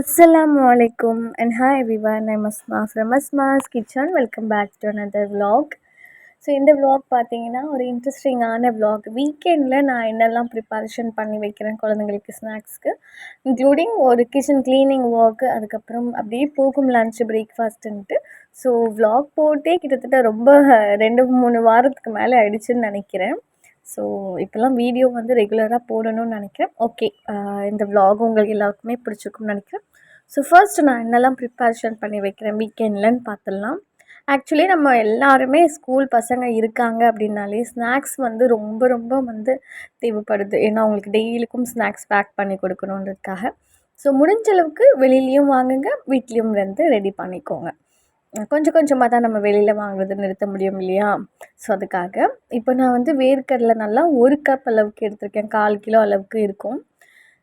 Assalamualaikum and hi everyone. I'm Asma from Asma's Kitchen. Welcome back to another vlog. So இந்த vlog பார்த்தீங்கன்னா ஒரு இன்ட்ரெஸ்டிங்கான vlog. வீக்கெண்டில் நான் என்னெல்லாம் ப்ரிப்பரேஷன் பண்ணி வைக்கிறேன் குழந்தைங்களுக்கு ஸ்நாக்ஸ்க்கு, இன்க்ளூடிங் ஒரு கிச்சன் க்ளீனிங் ஒர்க்கு, அதுக்கப்புறம் அப்படியே போகும் லன்ச் பிரேக்ஃபாஸ்ட்டுன்ட்டு. ஸோ vlog போட்டே கிட்டத்தட்ட ரொம்ப 2-3 வாரத்துக்கு மேலே ஆயிடுச்சுன்னு நினைக்கிறேன். ஸோ இப்போல்லாம் வீடியோ வந்து ரெகுலராக போடணும்னு நினைக்கிறேன். ஓகே, இந்த vlog உங்களுக்கு எல்லாருக்குமே பிடிச்சிருக்கும்னு நினைக்கிறேன். ஸோ ஃபர்ஸ்ட் நான் என்னெல்லாம் ப்ரிப்பரேஷன் பண்ணி வைக்கிறேன் வீக்கெண்ட்லன்னு பார்த்துடலாம். ஆக்சுவலி நம்ம எல்லாருமே ஸ்கூல் பசங்க இருக்காங்க அப்படின்னாலே ஸ்நாக்ஸ் வந்து ரொம்ப ரொம்ப வந்து தேவைப்படுது. ஏன்னா அவங்களுக்கு டெய்லிக்கும் ஸ்நாக்ஸ் பேக் பண்ணி கொடுக்கணுன்றதுக்காக. ஸோ முடிஞ்ச அளவுக்கு வெளியிலையும் வாங்குங்க, வீட்லேயும் வந்து ரெடி பண்ணிக்கோங்க. கொஞ்சம் கொஞ்சமாக தான் நம்ம வெளியில் வாங்குறது நிறுத்த முடியும் இல்லையா? ஸோ அதுக்காக இப்போ நான் வந்து வேர்க்கடலை நல்லா 1 கப் அளவுக்கு எடுத்திருக்கேன். 1/4 கிலோ அளவுக்கு இருக்கும்.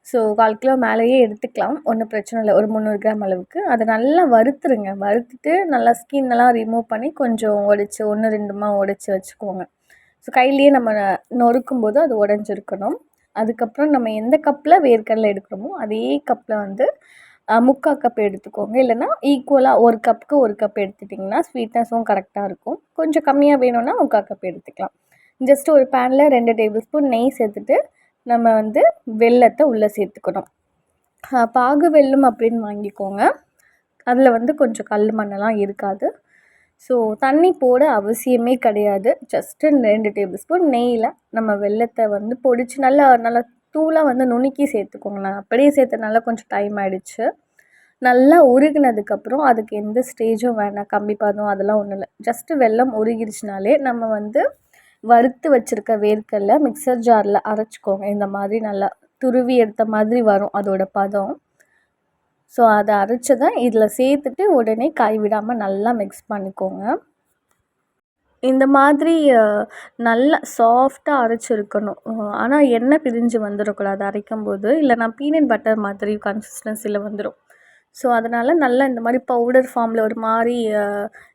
ஸோ 1/4 கிலோ மேலேயே எடுத்துக்கலாம், ஒன்றும் பிரச்சனை இல்லை. ஒரு 300 கிராம் அளவுக்கு அதை நல்லா வறுத்துருங்க. வறுத்துட்டு நல்லா ஸ்கின்னெல்லாம் ரிமூவ் பண்ணி கொஞ்சம் உடைச்சி 1-2மா உடைச்சி வச்சுக்கோங்க. ஸோ கையிலேயே நம்ம நொறுக்கும் போது அது உடஞ்சிருக்கணும். அதுக்கப்புறம் நம்ம எந்த கப்பில் வேர்க்கடலை எடுக்கிறோமோ அதே கப்பில் வந்து 3/4 கப் எடுத்துக்கோங்க. இல்லைனா ஈக்குவலாக 1 கப்புக்கு 1 கப் எடுத்துட்டிங்கன்னா ஸ்வீட்னஸும் கரெக்டாக இருக்கும். கொஞ்சம் கம்மியாக வேணும்னா 3/4 கப் எடுத்துக்கலாம். ஜஸ்ட் ஒரு பேனில் 2 டேபிள் ஸ்பூன் நெய் சேர்த்துட்டு நம்ம வந்து வெல்லத்தை உள்ளே சேர்த்துக்கணும். பாகு வெல்லம் அப்படின்னு வாங்கிக்கோங்க. அதில் வந்து கொஞ்சம் கல் மண்ணெல்லாம் இருக்காது. ஸோ தண்ணி போட அவசியமே கிடையாது. ஜஸ்ட்டு 2 டேபிள் ஸ்பூன் நெய்யில் நம்ம வெல்லத்தை வந்து பொடிச்சு நல்லா நல்லா தூளாக வந்து நுணுக்கி சேர்த்துக்கோங்க. நான் அப்படியே சேர்த்தனால கொஞ்சம் டைம் ஆகிடுச்சு. நல்லா உருகினதுக்கப்புறம் அதுக்கு எந்த ஸ்டேஜும் வேணாம், கம்பி பதம் அதெல்லாம் ஒன்றும் இல்லை. ஜஸ்ட்டு வெல்லம் உருகிடுச்சுனாலே நம்ம வந்து வறுத்து வச்சுருக்க வேர்க்கடலை மிக்சர் ஜாரில் அரைச்சிக்கோங்க. இந்த மாதிரி நல்லா துருவி எடுத்த மாதிரி வரும் அதோட பதம். ஸோ அதை அரைச்சதை இதில் சேர்த்துட்டு உடனே கைவிடாமல் நல்லா மிக்ஸ் பண்ணிக்கோங்க. இந்த மாதிரி நல்லா சாஃப்டாக அரைச்சிருக்கணும். ஆனால் எண்ணெய் பிரிஞ்சு வந்துடக்கூடாது அரைக்கும்போது, இல்லைனா பீனட் பட்டர் மாதிரி கன்சிஸ்டன்சியில் வந்துடும். ஸோ அதனால் நல்லா இந்த மாதிரி பவுடர் ஃபார்மில் ஒரு மாதிரி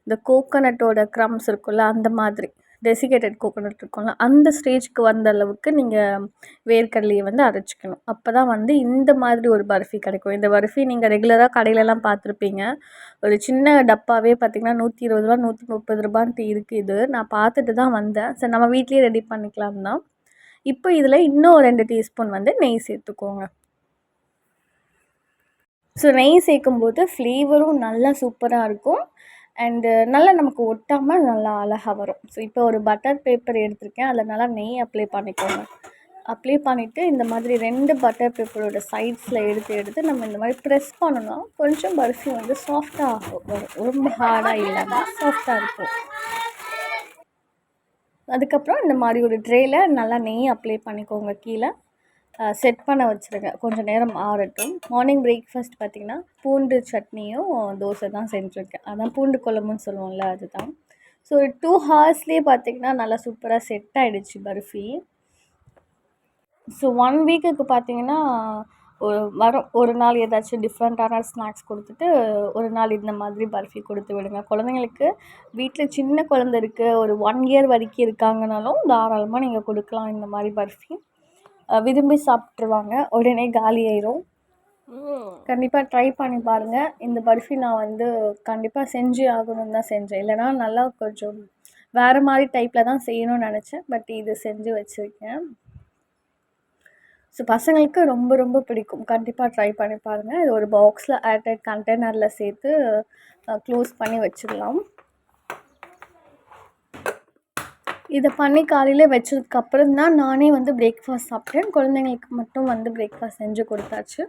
இந்த கோகோனட்டோட க்ரம்ஸ் இருக்குல்ல, அந்த மாதிரி டெசிகேட்டட் கோகோனட் இருக்கும்ல, அந்த ஸ்டேஜ்க்கு வந்த அளவுக்கு நீங்கள் வேர்க்கடலையை வந்து அரைச்சிக்கணும். அப்போ தான் வந்து இந்த மாதிரி ஒரு பர்ஃபி கிடைக்கும். இந்த பர்ஃபி நீங்கள் ரெகுலராக கடையிலலாம் பார்த்துருப்பீங்க. ஒரு சின்ன டப்பாவே பார்த்திங்கன்னா 120 ரூபா 130 ரூபான்ட்டு இருக்குது. இது நான் பார்த்துட்டு தான் வந்தேன். சரி நம்ம வீட்லேயே ரெடி பண்ணிக்கலாம் தான். இப்போ இதில் இன்னும் 2 டீஸ்பூன் வந்து நெய் சேர்த்துக்கோங்க. ஸோ நெய் சேர்க்கும்போது ஃப்ளேவரும் நல்லா சூப்பராக இருக்கும். அண்டு நல்லா நமக்கு ஒட்டாமல் நல்லா அழகாக வரும். ஸோ இப்போ ஒரு பட்டர் பேப்பர் எடுத்திருக்கேன். அதில் நல்லா நெய் அப்ளை பண்ணிக்கோங்க. அப்ளை பண்ணிவிட்டு இந்த மாதிரி 2 பட்டர் பேப்பரோட சைட்ஸில் எடுத்து நம்ம இந்த மாதிரி ப்ரெஸ் பண்ணோன்னா கொஞ்சம் பர்ஃபி வந்து சாஃப்டாக வரும். ரொம்ப ஹார்டாக இல்லாமல் சாஃப்டாக இருக்கும். அதுக்கப்புறம் இந்த மாதிரி ஒரு ட்ரேயில் நல்லா நெய் அப்ளை பண்ணிக்கோங்க. கீழே செட் பண்ண வச்சுருங்க. கொஞ்சம் நேரம் ஆறட்டும். மார்னிங் பிரேக்ஃபாஸ்ட் பார்த்திங்கன்னா பூண்டு சட்னியும் தோசை தான் செஞ்சுருக்கேன். அதான் பூண்டு குழம்புன்னு சொல்லுவோம்ல, அதுதான். ஸோ ஒரு 2 ஹார்ஸ்லேயே பார்த்திங்கன்னா நல்லா சூப்பராக செட் ஆகிடுச்சு பர்ஃபி. ஸோ 1 வீக்குக்கு பார்த்திங்கன்னா ஒரு நாள் ஏதாச்சும் டிஃப்ரெண்ட்டான ஸ்நாக்ஸ் கொடுத்துட்டு ஒரு நாள் இந்த மாதிரி பர்ஃபி கொடுத்து விடுங்க. குழந்தைங்களுக்கு வீட்டில் சின்ன குழந்தை இருக்குது, ஒரு 1 இயர் வரைக்கும் இருக்காங்கனாலும் தாராளமாக நீங்கள் கொடுக்கலாம். இந்த மாதிரி பர்ஃபி விரும்பி சாப்பிட்ருவாங்க, உடனே காலி ஆயிரும். கண்டிப்பாக ட்ரை பண்ணி பாருங்கள். இந்த பர்ஃபி நான் வந்து கண்டிப்பாக செஞ்சு ஆகணும்னு தான் செஞ்சேன். இல்லைனா நல்லா கொஞ்சம் வேறு மாதிரி டைப்பில் தான் செய்யணும்னு நினச்சேன். பட் இது செஞ்சு வச்சுருக்கேன். ஸோ பசங்களுக்கு ரொம்ப ரொம்ப பிடிக்கும். கண்டிப்பாக ட்ரை பண்ணி பாருங்கள். இது ஒரு பாக்ஸில் ஏர்டைட் கண்டெய்னரில் சேர்த்து க்ளோஸ் பண்ணி வச்சிடலாம். இதை பண்ணி காலையில் வச்சதுக்கப்புறம் தான் நானே வந்து பிரேக்ஃபாஸ்ட் சாப்பிட்டேன். குழந்தைங்களுக்கு மட்டும் வந்து பிரேக்ஃபாஸ்ட் செஞ்சு கொடுத்தாச்சு.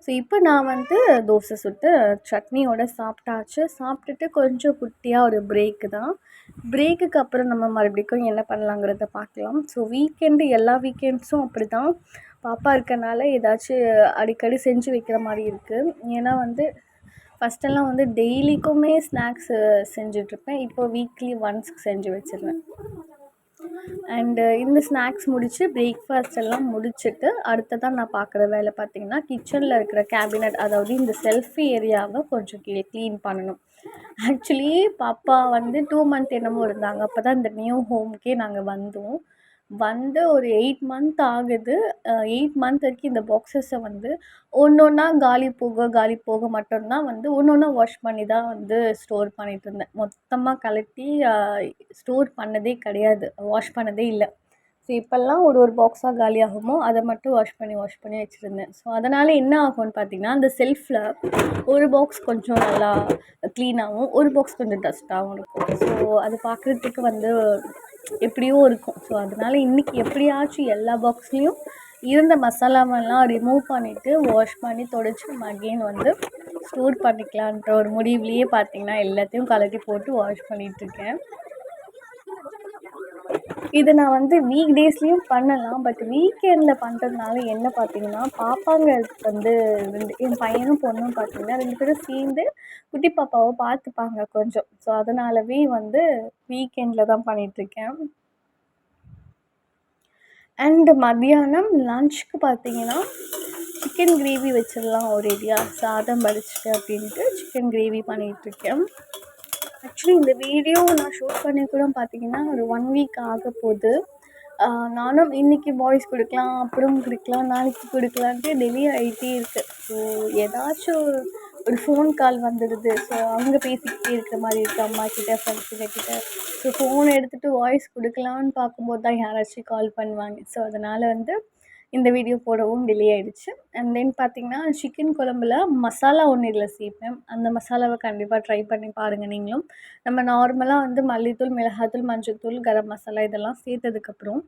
ஸோ இப்போ நான் வந்து தோசை சுட்டு சட்னியோடு சாப்பிட்டாச்சு. சாப்பிட்டுட்டு கொஞ்சம் குட்டியாக ஒரு பிரேக்கு தான். பிரேக்குக்கு அப்புறம் நம்ம மறுபடியும் என்ன பண்ணலாங்கிறத பார்க்கலாம். ஸோ எல்லா வீக்கெண்ட்ஸும் அப்படி தான். பாப்பா இருக்கனால ஏதாச்சும் அடிக்கடி செஞ்சு வைக்கிற மாதிரி இருக்குது. ஏன்னா வந்து ஃபஸ்ட்டெல்லாம் வந்து டெய்லிக்குமே ஸ்நாக்ஸு செஞ்சிட்ருப்பேன். இப்போ வீக்லி ஒன்ஸ் செஞ்சு வச்சிருவேன். அண்டு இந்த ஸ்நாக்ஸ் முடித்து பிரேக்ஃபாஸ்ட் எல்லாம் முடிச்சுட்டு அடுத்ததான் நான் பார்க்குற வேலை பார்த்திங்கன்னா கிச்சனில் இருக்கிற கேபினட், அதாவது இந்த செல்ஃப் ஏரியாவை கொஞ்சம் க்ளீன் பண்ணணும். ஆக்சுவலி பாப்பா வந்து 2 மந்த் என்னமோ இருந்தாங்க. அப்போ தான் இந்த நியூ ஹோம்க்கே நாங்கள் வந்தோம். வந்து ஒரு 8 மந்த் ஆகுது. 8 மந்த் வரைக்கும் இந்த பாக்ஸஸை வந்து ஒன்றா காலி போக மட்டும்தான் வந்து ஒன்றா வாஷ் பண்ணி தான் வந்து ஸ்டோர் பண்ணிகிட்ருந்தேன். மொத்தமாக கழட்டி ஸ்டோர் பண்ணதே கிடையாது, வாஷ் பண்ணதே இல்லை. ஸோ இப்போல்லாம் ஒரு பாக்ஸாக காலியாகுமோ அதை மட்டும் வாஷ் பண்ணி வச்சுருந்தேன். ஸோ அதனால் என்ன ஆகும்னு பார்த்திங்கன்னா, அந்த செல்ஃபில் ஒரு பாக்ஸ் கொஞ்சம் நல்லா க்ளீனாகவும் ஒரு பாக்ஸ் கொஞ்சம் டஸ்ட்டாகவும் இருக்கும். ஸோ அது பார்க்குறதுக்கு வந்து எப்படியோ இருக்கும். ஸோ அதனால் இன்றைக்கி எப்படியாச்சும் எல்லா பாக்ஸ்லேயும் இருந்த மசாலாவெல்லாம் ரிமூவ் பண்ணிவிட்டு வாஷ் பண்ணி தொடச்சி அகெயின் வந்து ஸ்டோர் பண்ணிக்கலான்ற ஒரு முடிவுலேயே பார்த்திங்கன்னா எல்லாத்தையும் கலட்டி போட்டு வாஷ் பண்ணிகிட்ருக்கேன். இது நான் வந்து வீக் டேஸ்லேயும் பண்ணலாம். பட் வீக்கெண்டில் பண்ணுறதுனால என்ன பார்த்திங்கன்னா, பாப்பாங்க வந்து என் பையனும் பொண்ணும் பார்த்திங்கன்னா 2 பேரும் சேர்ந்து குட்டி பாப்பாவை பார்த்துப்பாங்க கொஞ்சம். ஸோ அதனாலவே வந்து வீக்கெண்டில் தான் பண்ணிகிட்ருக்கேன். அண்டு மத்தியானம் லன்ச்சுக்கு பார்த்திங்கன்னா சிக்கன் கிரேவி வச்சிடலாம் ஒரேடியாக, சாதம் வடிச்சிட்டு அப்படின்ட்டு சிக்கன் கிரேவி பண்ணிகிட்ருக்கேன். ஆக்சுவலி இந்த வீடியோ நான் ஷூட் பண்ணி கூட பார்த்திங்கன்னா ஒரு 1 வீக் ஆக போகுது. நானும் இன்றைக்கி வாய்ஸ் கொடுக்கலாம், அப்புறம் கொடுக்கலாம், நாளைக்கு கொடுக்கலான்ட்டு டிலே ஆகிட்டே இருக்குது. ஸோ ஏதாச்சும் ஒரு ஃபோன் கால் வந்துடுது. ஸோ அவங்க பேசிக்கிட்டே இருக்கிற மாதிரி இருக்குது அம்மாக்கிட்ட, ஃப்ரெண்ட்ஸுக்கிட்ட. ஸோ ஃபோன் எடுத்துகிட்டு வாய்ஸ் கொடுக்கலான்னு பார்க்கும்போது தான் யாராச்சும் கால் பண்ணுவாங்க. ஸோ அதனால் வந்து இந்த வீடியோ போடவும் டிலே ஆகிடுச்சு. அண்ட் தென் பார்த்திங்கன்னா சிக்கன் குழம்புல மசாலா ஒன்று இதில் சேர்ப்பேன். அந்த மசாலாவை கண்டிப்பாக ட்ரை பண்ணி பாருங்கள் நீங்களும். நம்ம நார்மலாக வந்து மல்லித்தூள், மிளகாத்தூள், மஞ்சள்தூள், கரம் மசாலா இதெல்லாம் சேர்த்ததுக்கப்புறம்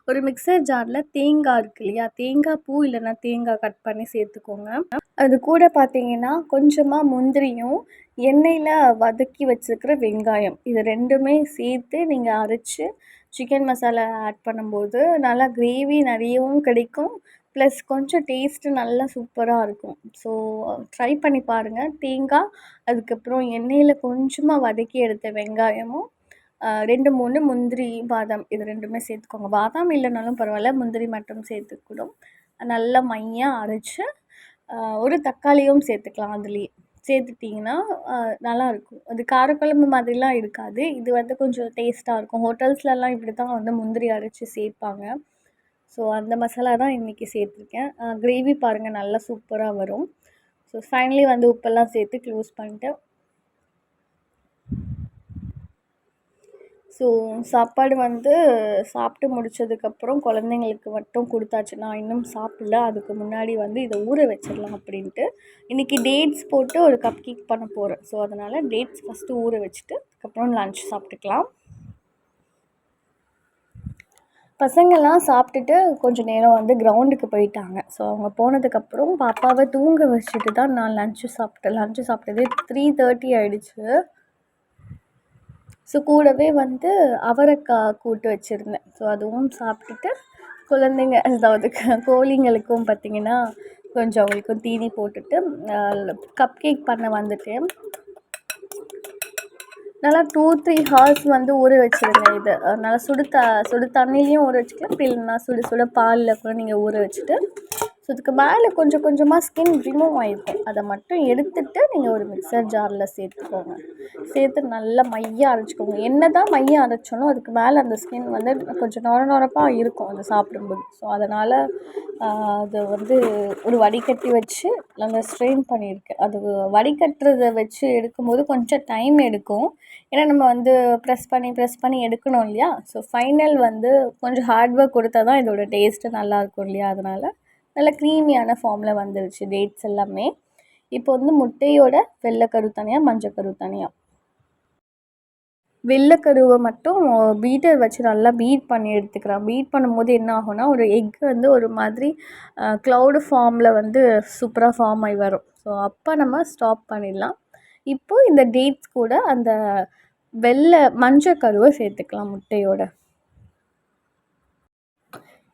ஒரு மிக்சர் ஜாரில் தேங்காய் இருக்கு இல்லையா, தேங்காய் பூ இல்லைன்னா தேங்காய் கட் பண்ணி சேர்த்துக்கோங்க. அது கூட பார்த்திங்கன்னா கொஞ்சமாக முந்திரியும் எண்ணெயில் வதக்கி வச்சுருக்கிற வெங்காயம், இது ரெண்டுமே சேர்த்து நீங்கள் அரைச்சி சிக்கன் மசாலா ஆட் பண்ணும்போது நல்லா கிரேவி நிறையவும் கிடைக்கும். ப்ளஸ் கொஞ்சம் டேஸ்ட்டு நல்லா சூப்பராக இருக்கும். ஸோ ட்ரை பண்ணி பாருங்கள். தேங்காய், அதுக்கப்புறம் எண்ணெயில் கொஞ்சமாக வதக்கி எடுத்த வெங்காயமும் 2, 3 முந்திரி, பாதாம் இது ரெண்டுமே சேர்த்துக்கோங்க. பாதாம் இல்லைனாலும் பரவாயில்ல, முந்திரி மட்டும் சேர்த்துக்கூடும். நல்லா மையாக அரைச்சி ஒரு தக்காளியும் சேர்த்துக்கலாம். அதுலேயே சேர்த்துட்டிங்கன்னா நல்லாயிருக்கும். அது காரக்குழம்பு மாதிரிலாம் இருக்காது. இது வந்து கொஞ்சம் டேஸ்ட்டாக இருக்கும். ஹோட்டல்ஸ்லலாம் இப்படி தான் வந்து முந்திரி அரைச்சி சேர்ப்பாங்க. ஸோ அந்த மசாலா தான் இன்றைக்கி சேர்த்துருக்கேன். கிரேவி பாருங்கள் நல்லா சூப்பராக வரும். ஸோ ஃபைனலி வந்து உப்பெல்லாம் சேர்த்து க்ளோஸ் பண்ணிட்டு, ஸோ சாப்பாடு வந்து சாப்பிட்டு முடித்ததுக்கப்புறம் குழந்தைங்களுக்கு மட்டும் கொடுத்தாச்சு. நான் இன்னும் சாப்பிடல. அதுக்கு முன்னாடி வந்து இதை ஊற வச்சிடலாம் அப்படின்ட்டு இன்றைக்கி டேட்ஸ் போட்டு ஒரு கப் கேக் பண்ண போகிறேன். ஸோ அதனால் டேட்ஸ் ஃபஸ்ட்டு ஊற வச்சுட்டு அதுக்கப்புறம் லன்ச் சாப்பிட்டுக்கலாம். பசங்கள்லாம் சாப்பிட்டுட்டு கொஞ்சம் நேரம் வந்து கிரவுண்டுக்கு போயிட்டாங்க. ஸோ அவங்க போனதுக்கப்புறம் பாப்பாவை தூங்க வச்சுட்டு தான் நான் லன்ச்சு சாப்பிட்டேன். லன்ச்சு சாப்பிட்டதே 3:30 ஆகிடுச்சு. ஸோ கூடவே வந்து அவரைக்காய் கூட்டு வச்சுருந்தேன். ஸோ அதுவும் சாப்பிட்டுட்டு குழந்தைங்க, அதாவது கோழிங்களுக்கும் பார்த்திங்கன்னா கொஞ்சம் அவங்களுக்கும் தீனி போட்டுட்டு கப் கேக் பண்ண வந்துட்டேன். நல்லா 2-3 ஹார்ஸ் வந்து ஊற வச்சுருங்க. இது நல்லா சுடு தண்ணிலையும் ஊற வச்சுக்கலாம், அப்படி இல்லைன்னா சுட பாலில் கூட நீங்கள் ஊற வச்சுட்டு, ஸோ இதுக்கு மேலே கொஞ்சம் கொஞ்சமாக ஸ்கின் ரிமூவ் ஆகிருக்கும். அதை மட்டும் எடுத்துகிட்டு நீங்கள் ஒரு மிக்சர் ஜாரில் சேர்த்துக்கோங்க. சேர்த்து நல்லா மையாக அரைச்சிக்கோங்க. என்ன தான் மையாக அரைச்சாலும் அதுக்கு மேலே அந்த ஸ்கின் வந்து கொஞ்சம் நொரப்பாக இருக்கும் அதை சாப்பிடும்போது. ஸோ அதனால் அதை வந்து ஒரு வடிகட்டி வச்சு நல்லா ஸ்ட்ரெயின் பண்ணியிருக்கேன். அது வடிகட்டுறதை வச்சு எடுக்கும்போது கொஞ்சம் டைம் எடுக்கும். ஏன்னா நம்ம வந்து ப்ரெஸ் பண்ணி எடுக்கணும் இல்லையா. ஸோ ஃபைனல் வந்து கொஞ்சம் ஹார்ட் ஒர்க் கொடுத்தா தான் இதோட டேஸ்ட்டு நல்லாயிருக்கும் இல்லையா. அதனால் நல்லா க்ரீமியான ஃபார்மில் வந்துருச்சு டேட்ஸ் எல்லாமே. இப்போ வந்து முட்டையோட வெள்ளைக்கரு தனியாக, மஞ்சக்கரு தனியாக. வெள்ளைக்கருவை மட்டும் பீட்டர் வச்சு நல்லா பீட் பண்ணி எடுத்துக்கிறேன். பீட் பண்ணும்போது என்ன ஆகும்னா ஒரு எக் வந்து ஒரு மாதிரி க்ளவுடு ஃபார்மில் வந்து சூப்பராக ஃபார்ம் ஆகி வரும். ஸோ அப்போ நம்ம ஸ்டாப் பண்ணிடலாம். இப்போது இந்த டேட்ஸ் கூட அந்த மஞ்சக்கருவை சேர்த்துக்கலாம் முட்டையோட.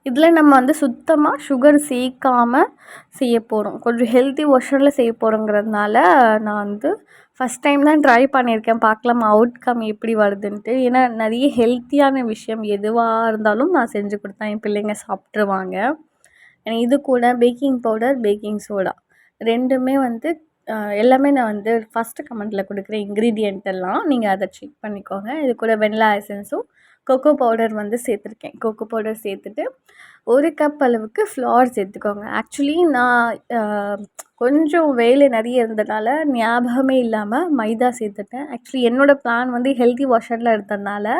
இதில் நம்ம வந்து சுத்தமாக சுகர் சேர்க்காம செய்ய போகிறோம். கொஞ்சம் ஹெல்த்தி வெர்ஷனில் செய்ய போகிறோங்கிறதுனால நான் வந்து ஃபஸ்ட் டைம் தான் ட்ரை பண்ணியிருக்கேன். பார்க்கலாம் அவுட்கம் எப்படி வருதுன்ட்டு. ஏன்னா நிறைய ஹெல்த்தியான விஷயம் எதுவாக இருந்தாலும் நான் செஞ்சு கொடுத்தேன், என் பிள்ளைங்க சாப்பிட்ருவாங்க. இது கூட பேக்கிங் பவுடர், பேக்கிங் சோடா 2மே வந்து எல்லாமே நான் வந்து ஃபஸ்ட்டு கமெண்ட்டில் கொடுக்குற இன்க்ரீடியன்ட் எல்லாம் நீங்கள் அதை செக் பண்ணிக்கோங்க. இது கூட வெண்ணிலா எசன்ஸும் கொக்கோ பவுடர் வந்து சேர்த்துருக்கேன். கொக்கோ பவுடர் சேர்த்துட்டு 1 கப் அளவுக்கு ஃப்ளார் சேர்த்துக்கோங்க. ஆக்சுவலி நான் கொஞ்சம் வேலை நிறைய இருந்தனால ஞாபகமே இல்லாமல் மைதா சேர்த்துட்டேன். ஆக்சுவலி என்னோடய பிளான் வந்து ஹெல்த்தி வெர்ஷனில் எடுத்ததுனால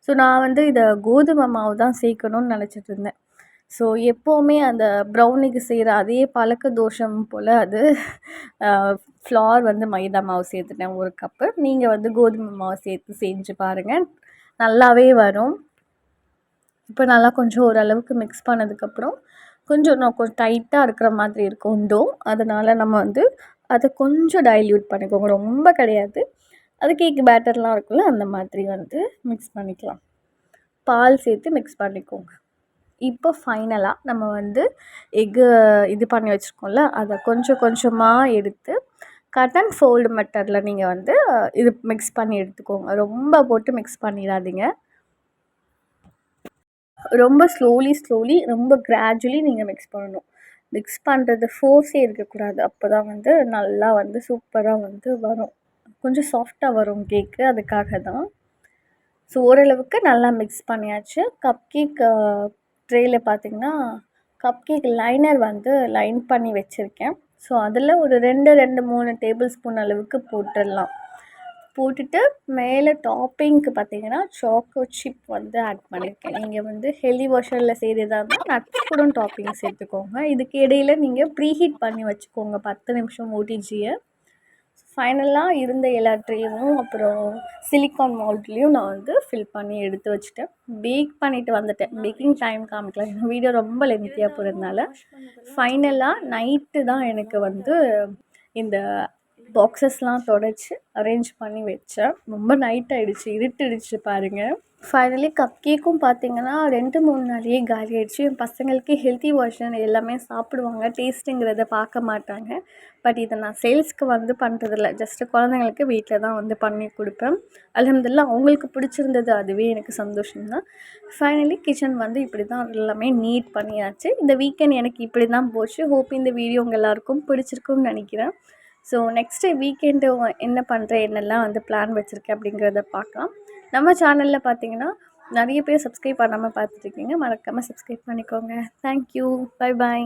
ஸோ நான் வந்து இதை கோதுமை மாவு தான் சேர்க்கணும்னு நினச்சிட்டு இருந்தேன். ஸோ எப்போவுமே அந்த ப்ரௌனிக்கு செய்கிற அதே பழக்க தோஷம் போல் அது ஃப்ளார் வந்து மைதா மாவு சேர்த்துட்டேன் 1 கப்பு. நீங்கள் வந்து கோதுமை மாவு சேர்த்து செஞ்சு பாருங்கள், நல்லாவே வரும். இப்போ நல்லா கொஞ்சம் ஓரளவுக்கு மிக்ஸ் பண்ணதுக்கப்புறம் கொஞ்சம் டைட்டாக இருக்கிற மாதிரி இருக்கும் டோ. அதனால் நம்ம வந்து அதை கொஞ்சம் டைல்யூட் பண்ணிக்கோங்க, ரொம்ப கிடையாது. அது கேக் பேட்டர்லாம் இருக்குல்ல அந்த மாதிரி வந்து மிக்ஸ் பண்ணிக்கலாம். பால் சேர்த்து மிக்ஸ் பண்ணிக்கோங்க. இப்போ ஃபைனலாக நம்ம வந்து எக்கு இது பண்ணி வச்சுருக்கோம்ல, அதை கொஞ்சம் கொஞ்சமாக எடுத்து கட் அண்ட் ஃபோல்டு மெத்தடில் நீங்கள் வந்து இது மிக்ஸ் பண்ணி எடுத்துக்கோங்க. ரொம்ப போட்டு மிக்ஸ் பண்ணிடாதீங்க. ரொம்ப ஸ்லோலி ரொம்ப கிராஜுவலி நீங்கள் மிக்ஸ் பண்ணணும். மிக்ஸ் பண்ணுறது ஃபோர்ஸே இருக்கக்கூடாது. அப்போ தான் வந்து நல்லா வந்து சூப்பராக வந்து வரும். கொஞ்சம் சாஃப்டாக வரும் கேக்கு, அதுக்காக தான். ஸோ ஓரளவுக்கு நல்லா மிக்ஸ் பண்ணியாச்சு. கப் கேக் ட்ரேயில் பார்த்திங்கன்னா கப் கேக் லைனர் வந்து லைன் பண்ணி வச்சுருக்கேன். ஸோ அதில் ஒரு 3 டேபிள் ஸ்பூன் அளவுக்கு போட்டுடலாம். போட்டுட்டு மேலே டாப்பிங்க்கு பார்த்திங்கன்னா சாக்கோ சிப் வந்து ஆட் பண்ணியிருக்கேன். நீங்கள் வந்து ஹெல்தி வெர்ஷனில் செய்கிறதா இருந்தால் நட்ஸ் கூட டாப்பிங் சேர்த்துக்கோங்க. இதுக்கு இடையில் நீங்கள் ப்ரீஹீட் பண்ணி வச்சுக்கோங்க 10 நிமிஷம் ஓடிஜியை. ஃபைனலாக இருந்த எல்லா ட்ரேவும் அப்புறம் சிலிக்கான் மவுல்ட்லேயும் நான் வந்து ஃபில் பண்ணி எடுத்து வச்சுட்டேன். பேக் பண்ணிவிட்டு வந்துட்டேன். பேக்கிங் டைம் காமிக்கல, வீடியோ ரொம்ப லென்த்தியாக போகிறதுனால. ஃபைனலாக நைட்டு தான் எனக்கு வந்து இந்த பாக்ஸஸ்லாம் தொடச்சி அரேஞ்ச் பண்ணி வச்சேன். ரொம்ப நைட் ஆகிடுச்சு, இருட்டுடுச்சு பாருங்கள். ஃபைனலி கப் கேக்கும் பார்த்திங்கன்னா 2-3 நாளையே காலி ஆகிடுச்சு. என் பசங்களுக்கு ஹெல்த்தி வெர்ஷன் எல்லாமே சாப்பிடுவாங்க, டேஸ்ட்டுங்கிறத பார்க்க மாட்டாங்க. பட் இதை நான் சேல்ஸ்க்கு வந்து பண்ணுறதில்ல, ஜஸ்ட்டு குழந்தைங்களுக்கு வீட்டில் தான் வந்து பண்ணி கொடுப்பேன். அல்ஹம்துலில்லாஹ் அவங்களுக்கு பிடிச்சிருந்தது, அதுவே எனக்கு சந்தோஷம்தான். ஃபைனலி கிச்சன் வந்து இப்படி தான் எல்லாமே நீட் பண்ணியாச்சு. இந்த வீக்கெண்ட் எனக்கு இப்படி தான் போச்சு. ஹோப் இந்த வீடியோ உங்கள் எல்லாருக்கும் பிடிச்சிருக்கும்னு நினைக்கிறேன். ஸோ நெக்ஸ்ட்டு வீக்கெண்டு என்ன பண்ணுறேன், என்னெல்லாம் வந்து பிளான் வச்சுருக்கேன் அப்படிங்கிறத பார்க்கலாம். நம்ம சேனலில் பார்த்திங்கன்னா நிறைய பேர் சப்ஸ்கிரைப் பண்ணாமல் பார்த்துட்ருக்கீங்க. மறக்காமல் சப்ஸ்கிரைப் பண்ணிக்கோங்க. தேங்க்யூ. Bye bye.